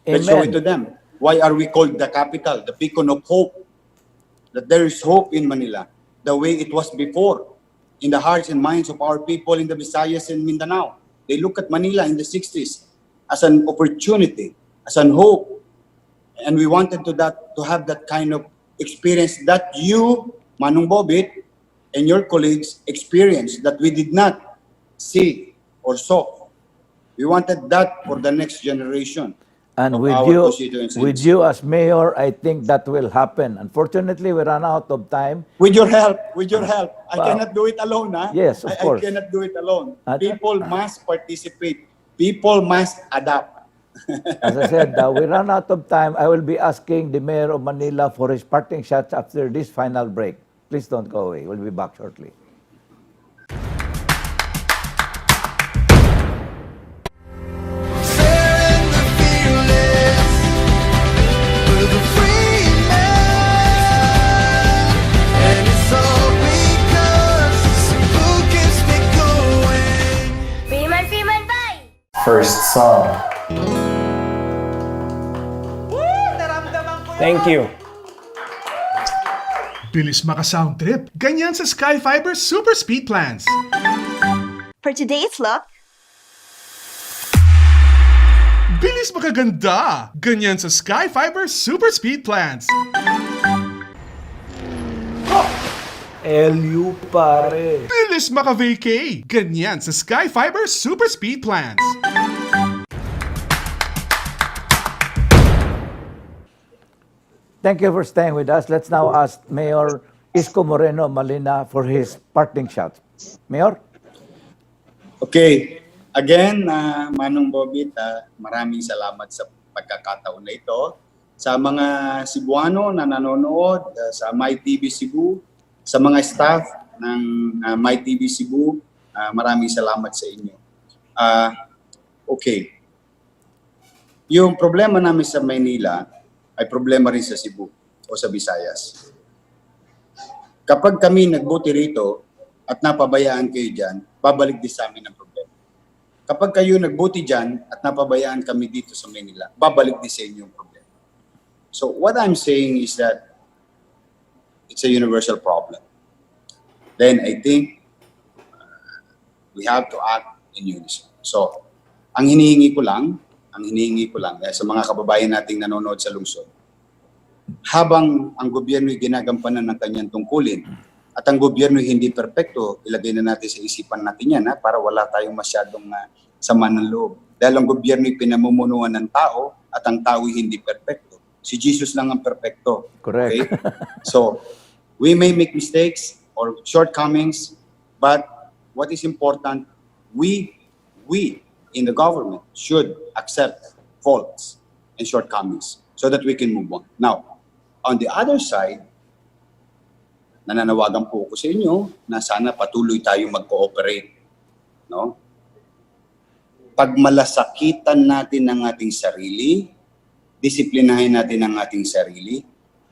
Let's show it to them. Why are we called the capital, the beacon of hope? That there is hope in Manila, the way it was before, in the hearts and minds of our people in the Visayas and Mindanao. They look at Manila in the 60s as an opportunity, as an hope. And we wanted to have that kind of experience that you, Manong Bobit, and your colleagues experienced that we did not see or saw. We wanted that for the next generation. And of with our you, constituencies. with you as mayor, I think that will happen. Unfortunately, we ran out of time. With your help, I Wow. cannot do it alone, ha? Yes, of course. I cannot do it alone. At- People must participate. People must adapt. As I said, we ran out of time. I will be asking the mayor of Manila for his parting shots after this final break. Please don't go away. We'll be back shortly. First song. Thank you. Bilis maka-sound trip. Ganyan sa Sky Fiber Super Speed Plans. For today's look, Bilis makaganda. Ganyan sa Sky Fiber Super Speed Plans. LU pare. Bilis maka-vacay. Ganyan sa Sky Fiber Super Speed Plans. Thank you for staying with us. Let's now ask Mayor Isko Moreno Malina for his parting shots. Mayor? Okay. Again, Manong Bobit, maraming salamat sa pagkakataon na ito. Sa mga Cebuano na nanonood, sa MyTV Cebu, sa mga staff ng MyTV Cebu, maraming salamat sa inyo. Okay. Yung problema namin sa Maynila ay problema rin sa Cebu o sa Visayas. Kapag kami nagbuti rito at napabayaan kayo dyan, babalik din sa amin ang problema. Kapag kayo nagbuti dyan at napabayaan kami dito sa Manila, babalik din sa inyo ang problema. So what I'm saying is that it's a universal problem. Then I think we have to act in unison. So ang hinihingi ko lang sa mga kababayan nating nanonood sa lungsod, habang ang gobyerno ay ginagampanan ng kanyang tungkulin at ang gobyerno ay hindi perpekto, ilagay na natin sa isipan natin yan para wala tayong masyadong sama ng loob. Dahil ang gobyerno ay pinamumunuan ng tao at ang tao ay hindi perpekto. Si Jesus lang ang perpekto. Correct. Okay? So, we may make mistakes or shortcomings, but what is important, we in the government should accept faults and shortcomings so that we can move on. Now, on the other side, nananawagan po ako sa inyo na sana patuloy tayong mag-cooperate. No? Pagmalasakitan natin ang ating sarili, disiplinahin natin ang ating sarili,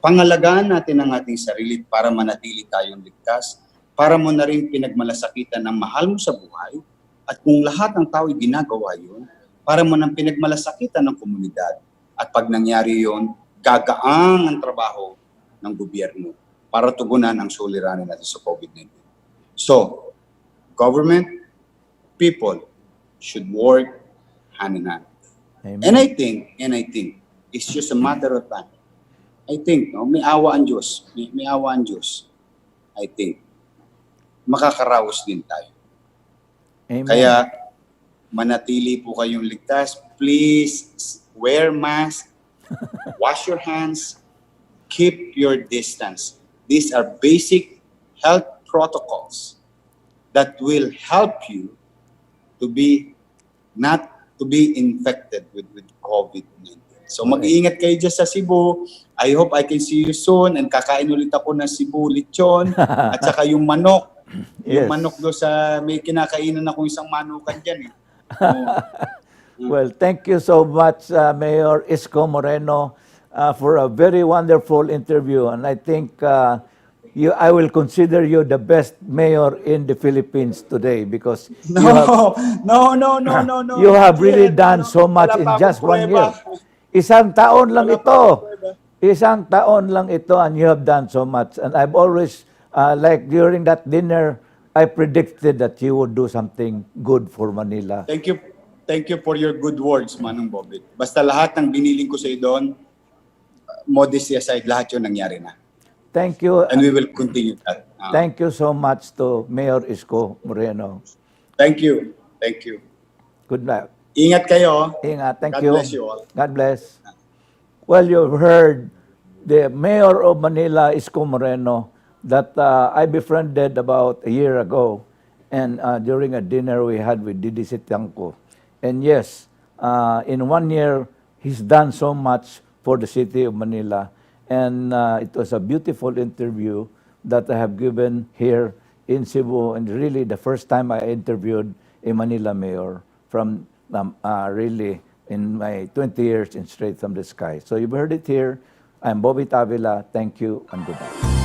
pangalagaan natin ang ating sarili para manatili tayong ligtas, para mo na rin pinagmalasakitan ng mahal mo sa buhay, at kung lahat ng tao ay ginagawa yun, para mo nang pinagmalasakitan ng komunidad. At pag nangyari yun, gagaang ang trabaho ng gobyerno para tugunan ang suliranin natin sa COVID-19. So, government, people should work hand in hand. Amen. And I think, it's just a matter of time. I think, no, may awa ang Diyos. May awa ang Diyos. I think, makakaraos din tayo. Amen. Kaya, manatili po kayong ligtas. Please, wear mask, wash your hands, keep your distance. These are basic health protocols that will help you to be not to be infected with COVID-19. So mag-iingat kayo dyan sa Cebu. I hope I can see you soon and kakain ulit ako ng Cebu lechon at saka yung manok. Yung Yes. manok do sa may kinakainan akong isang manukan dyan eh. Well, thank you so much, Mayor Isko Moreno, for a very wonderful interview. And I think I will consider you the best mayor in the Philippines today because No. you have really Yet, done so much wala in pa just akong 1 year. prueba. Isang taon lang Wala pa ito. akong prueba. Isang taon lang ito and you have done so much. And I've always, like during that dinner, I predicted that you would do something good for Manila. Thank you. Thank you for your good words, Manong Bobit. Basta lahat ng biniling ko sa iyo doon, modesty aside, lahat yun nangyari na. Thank you. And we will continue that. Thank you so much to Mayor Isko Moreno. Thank you. Thank you. Good night. Ingat kayo. Ingat. Thank God you. bless you all. God bless. Well, you've heard the Mayor of Manila, Isko Moreno, that I befriended about a year ago. And during a dinner we had with Didi Sitiangco. And yes, in 1 year, he's done so much for the city of Manila. And it was a beautiful interview that I have given here in Cebu. And really, the first time I interviewed a Manila mayor from really in my 20 years in Straight from the Sky. So you've heard it here. I'm Bobit Avila. Thank you and goodbye.